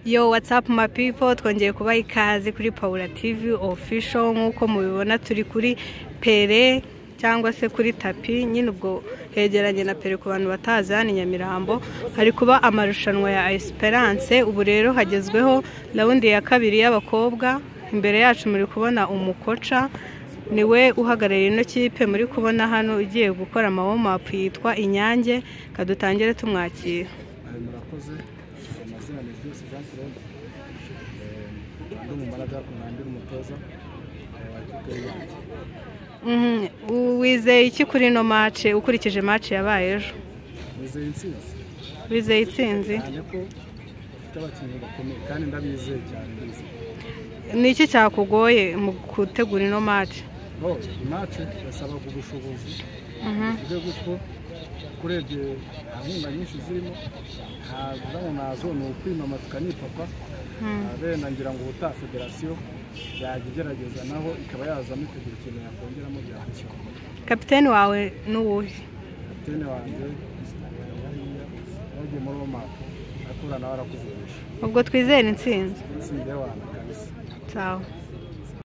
Yo, what's up my people, twongeye kubaha ikaze kuri Paula TV official. Nkuko mubibona turi kuri Pere cyangwa se kuri tapi, nyine ubwo hegeranye na Pere ku bantu batazi hano Nyamirambo. Hari kuba amarushanwa ya Esperance, ubu rero hagezweho raundi ya kabiri y'abakobwa. Imbere yacu muri kubona umukoca, niwe uhagarariye ino kipe muri kubona hano ugiye gukora warm up, yitwa Inyange. Kadutangire tumwakira. Murakoze. Amazina ni Byose Jean Claude. Ndi umumanager kumwandira umutoza wa kipe y'Inyange. Wizeye iki kuri no match ukurikije match yabaye ejo? Wizeye intsinzi. Wizeye intsinzi? Cyane ko abakinnyi bakomeye kandi ndabizeye cyane bize. Ni iki cyakugoye mu gutegura ino match? Match basaba ubushobozi. Ibyo gutyo kurebye ahunga nyinshi zirimo ntabwo nazo no kwimama tukanipapa. Bene ngira ngo ubuta federation yagigerageza naho ikaba yazamo kugira ikintu yakongeramo byahashya. Kapiteni wawe n'uwuhe? Kapiteni wanjye yagiye muri Roma akura nawe arakuvugisha. Ubwo twizera intsinzi. Intsinzi y'abantu kabisa. Ciao.